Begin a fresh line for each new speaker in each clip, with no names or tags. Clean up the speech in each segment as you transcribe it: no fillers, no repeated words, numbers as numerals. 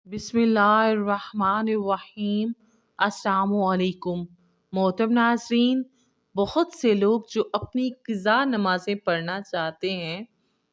बिस्मिल्लाहिर्रहमानिर्रहीम। अस्सलामुअलैकुम। मोहतरम नाज़रीन, बहुत से लोग जो अपनी क़ज़ा नमाज़ें पढ़ना चाहते हैं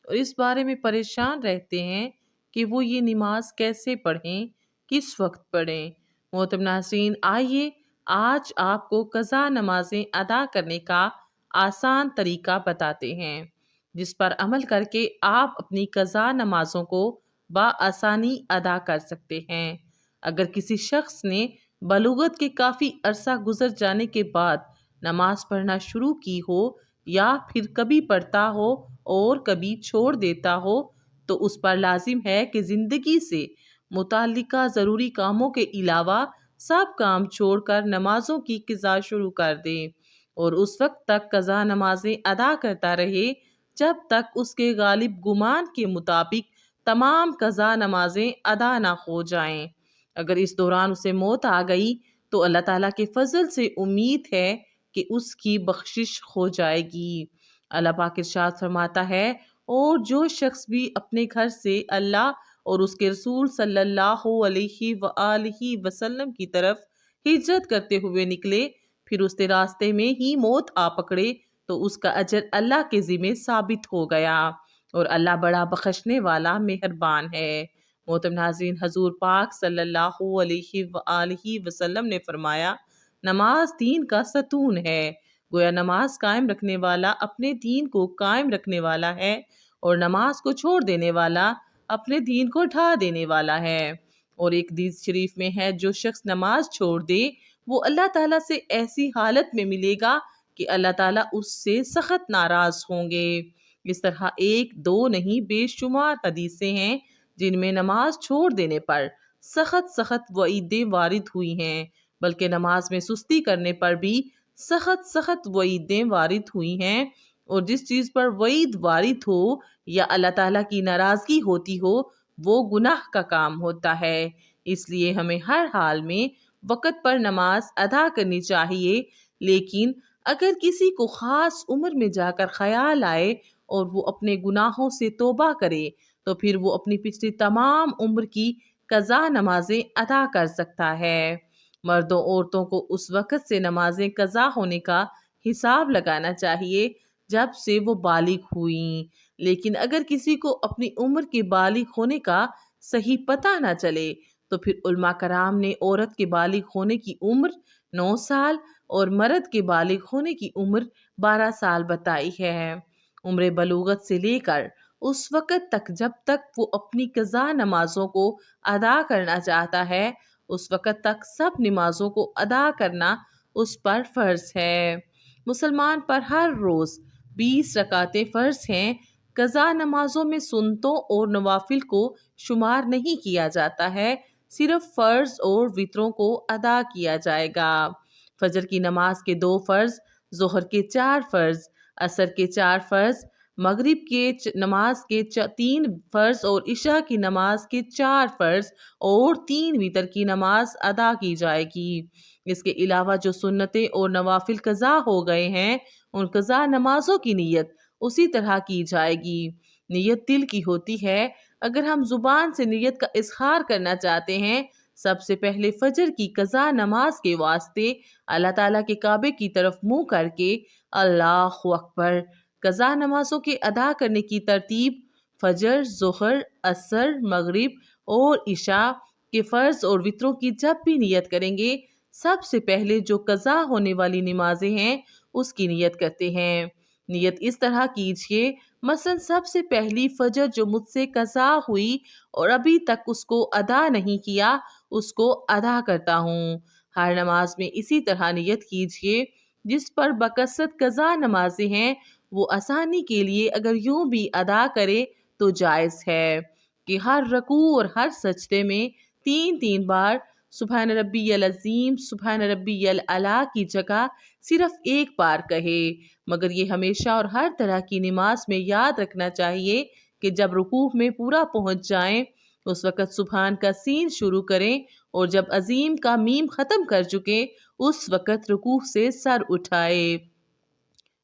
और इस बारे में परेशान रहते हैं कि वो ये नमाज कैसे पढ़ें, किस वक्त पढ़ें। मोहतरम नाज़रीन, आइए आज आपको क़ज़ा नमाज़ें अदा करने का आसान तरीका बताते हैं, जिस पर अमल करके आप अपनी क़ज़ा नमाज़ों को बआसानी अदा कर सकते हैं। अगर किसी शख्स ने बलूगत के काफ़ी अरसा गुजर जाने के बाद नमाज पढ़ना शुरू की हो या फिर कभी पढ़ता हो और कभी छोड़ देता हो, तो उस पर लाजिम है कि ज़िंदगी से मुताल्लिका ज़रूरी कामों के अलावा सब काम छोड़कर नमाजों की क़ज़ा शुरू कर दे और उस वक्त तक क़ज़ा नमाजें अदा करता रहे जब तक उसके गालिब गुमान के मुताबिक तमाम क़ज़ा नमाजें अदा ना हो जाएं। अगर इस दौरान उसे मौत आ गई तो अल्लाह ताला के फजल से उम्मीद है कि उसकी बख्शिश हो जाएगी। अल्लाह पाक इरशाद फरमाता है, और जो शख्स भी अपने घर से अल्लाह और उसके रसूल सल्लल्लाहु अलैहि वसल्लम की तरफ हिजरत करते हुए निकले, फिर उसके रास्ते में ही मौत आ पकड़े, तो उसका अजर अल्लाह के ज़िम्मे साबित हो गया और अल्लाह बड़ा बख्शने वाला मेहरबान है। मोहतरम नाज़रीन, हजूर पाक सल्लल्लाहु अलैहि वसल्लम ने फरमाया, नमाज दीन का सतून है। गोया नमाज कायम रखने वाला अपने दीन को कायम रखने वाला है और नमाज को छोड़ देने वाला अपने दीन को ढा देने वाला है। और एक हदीस शरीफ में है, जो शख्स नमाज छोड़ दे वो अल्लाह ताला से ऐसी हालत में मिलेगा कि अल्लाह ताला उससे सख्त नाराज होंगे। इस तरह एक दो नहीं बेशुमार हदीसें हैं जिनमें नमाज छोड़ देने पर सख्त सख्त वईदें वारिद हुई हैं, बल्कि नमाज में सुस्ती करने पर भी सख्त सख्त वईदें वारिद हुई हैं। और जिस चीज़ पर वईद वारिद हो या अल्लाह ताला की नाराज़गी होती हो, वो गुनाह का काम होता है। इसलिए हमें हर हाल में वक़्त पर नमाज अदा करनी चाहिए। लेकिन अगर किसी को ख़ास उम्र में जाकर ख्याल आए और वो अपने गुनाहों से तौबा करे, तो फिर वो अपनी पिछली तमाम उम्र की क़ज़ा नमाजें अदा कर सकता है। मर्दों औरतों को उस वक़्त से नमाजें क़ज़ा होने का हिसाब लगाना चाहिए जब से वो बालिग हुई। लेकिन अगर किसी को अपनी उम्र के बालिग होने का सही पता ना चले, तो फिर उलमा कराम ने औरत के बालिग होने की उम्र 9 साल और मर्द के बालिग होने की उम्र 12 साल बताई है। उम्र बलूगत से लेकर उस वक़्त तक जब तक वो अपनी क़ज़ा नमाजों को अदा करना चाहता है, उस वक़्त तक सब नमाजों को अदा करना उस पर फ़र्ज़ है। मुसलमान पर हर रोज़ 20 रकातें फ़र्ज़ हैं। क़ज़ा नमाजों में सुन्नतों और नवाफिल को शुमार नहीं किया जाता है, सिर्फ फ़र्ज़ और वित्रों को अदा किया जाएगा। फजर की नमाज के 2 फ़र्ज़, ज़ोहर के 4 फ़र्ज़, असर के 4 फ़र्ज़, मगरिब के नमाज के 3 फ़र्ज़ और इशा की नमाज के 4 फ़र्ज़ और 3 वितर की नमाज अदा की जाएगी। इसके अलावा जो सुन्नतें और नवाफिल क़ज़ा हो गए हैं, उन क़ज़ा नमाजों की नीयत उसी तरह की जाएगी। नीयत दिल की होती है। अगर हम ज़ुबान से नीयत का इज़हार करना चाहते हैं, सबसे पहले फजर की क़ज़ा नमाज के वास्ते अल्लाह ताला के काबे की तरफ मुंह करके अल्लाहु अकबर। क़ज़ा नमाजों के अदा करने की तरतीब: फजर, ज़ोहर, असर, मगरिब और इशा के फ़र्ज़ और वित्रों की जब भी नियत करेंगे, सबसे पहले जो क़ज़ा होने वाली नमाजें हैं उसकी नियत करते हैं। नियत इस तरह कीजिए, मसलन सबसे पहली फजर जो मुझसे क़ज़ा हुई और अभी तक उसको अदा नहीं किया, उसको अदा करता हूँ। हर नमाज में इसी तरह नियत कीजिए। जिस पर बकसरत क़ज़ा नमाजें हैं, वो आसानी के लिए अगर यूं भी अदा करे तो जायज़ है कि हर रकू और हर सजदे में 3-3 बार सुबहान रब्बियल अज़ीम, सुबहान रब्बियल अला की जगह सिर्फ एक बार कहे। मगर ये हमेशा और हर तरह की नमाज में याद रखना चाहिए कि जब रुकूह में पूरा पहुंच जाएं, उस वक़्त सुबहान का सीन शुरू करें और जब अजीम का मीम ख़त्म कर चुके, उस वक़्त रुकूह से सर उठाए।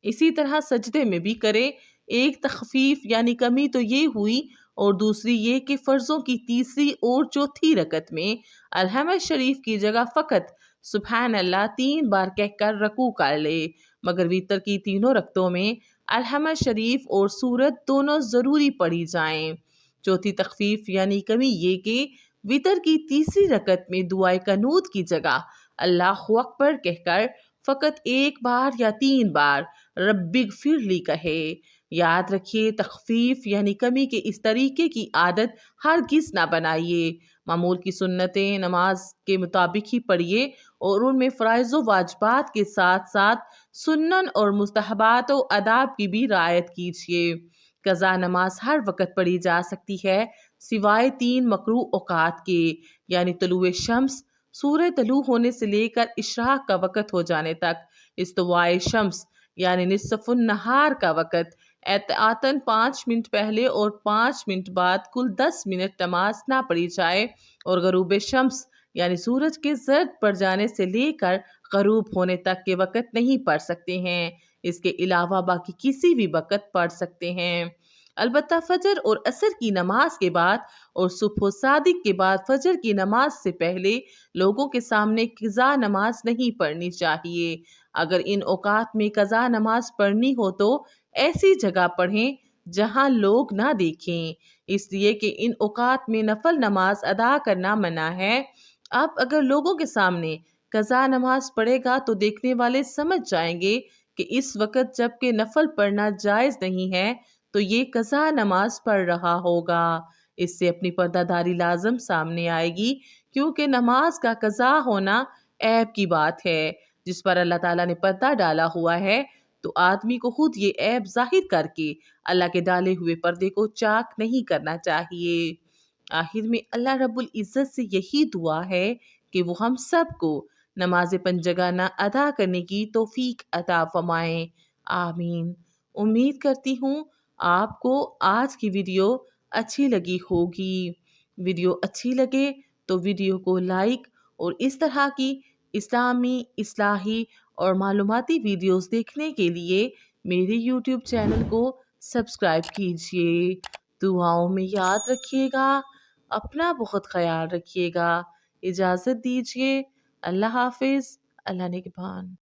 इसी तरह सजदे में भी करें। एक तखफीफ यानी कमी तो ये हुई اور دوسری یہ کہ فرضوں کی تیسری اور چوتھی رکعت میں الحمد شریف کی جگہ فقط سبحان اللہ 3 بار کہہ کر رکوع کر لے، مگر وتر کی تینوں رکعتوں میں الحمد شریف اور سورت دونوں ضروری پڑھی جائیں۔ چوتھی تخفیف یعنی کمی یہ کہ وتر کی تیسری رکعت میں دعائے قنوت کی جگہ اللہ اکبر کہہ کر فقط 1 بار یا 3 بار رب اغفر لی کہے۔ یاد رکھیے تخفیف یعنی کمی کے اس طریقے کی عادت ہرگز نہ بنائیے۔ معمول کی سنتیں نماز کے مطابق ہی پڑھیے اور ان میں فرائض و واجبات کے ساتھ ساتھ سنن اور مستحبات و آداب کی بھی رعایت کیجیے۔ قضا نماز ہر وقت پڑھی جا سکتی ہے سوائے 3 مکروہ اوقات کے، یعنی طلوع شمس سورج طلوع ہونے سے لے کر اشراق کا وقت ہو جانے تک، استواء شمس یعنی نصف النہار کا وقت، احتیاطاً 5 منٹ پہلے اور 5 منٹ بعد کل 10 منٹ نماز نہ پڑھی جائے، اور غروب شمس یعنی سورج کے زرد پڑ جانے سے لے کر غروب ہونے تک کے وقت نہیں پڑھ سکتے ہیں۔ اس کے علاوہ باقی کسی بھی وقت پڑھ سکتے ہیں، البتہ فجر اور عصر کی نماز کے بعد اور صبح و صادق کے بعد فجر کی نماز سے پہلے لوگوں کے سامنے قضا نماز نہیں پڑھنی چاہیے۔ اگر ان اوقات میں قضا نماز پڑھنی ہو تو ایسی جگہ پڑھیں جہاں لوگ نہ دیکھیں، اس لیے کہ ان اوقات میں نفل نماز ادا کرنا منع ہے۔ اب اگر لوگوں کے سامنے قضا نماز پڑھے گا تو دیکھنے والے سمجھ جائیں گے کہ اس وقت جب کہ نفل پڑھنا جائز نہیں ہے تو یہ قضا نماز پڑھ رہا ہوگا۔ اس سے اپنی پردہ داری لازم سامنے آئے گی، کیونکہ نماز کا قضا ہونا عیب کی بات ہے جس پر اللہ تعالیٰ نے پردہ ڈالا ہوا ہے، تو آدمی کو خود یہ عیب ظاہر کر کے اللہ کے ڈالے ہوئے پردے کو چاک نہیں کرنا چاہیے۔ آخر میں اللہ رب العزت سے یہی دعا ہے کہ وہ ہم سب کو نماز پنجگانہ ادا کرنے کی توفیق عطا فرمائیں، آمین۔ امید کرتی ہوں آپ کو آج کی ویڈیو اچھی لگی ہوگی۔ ویڈیو اچھی لگے تو ویڈیو کو لائک اور اس طرح کی اسلامی، اصلاحی اور معلوماتی ویڈیوز دیکھنے کے لیے میرے یوٹیوب چینل کو سبسکرائب کیجیے۔ دعاؤں میں یاد رکھیے گا، اپنا بہت خیال رکھیے گا۔ اجازت دیجیے، اللہ حافظ، اللہ نگہبان۔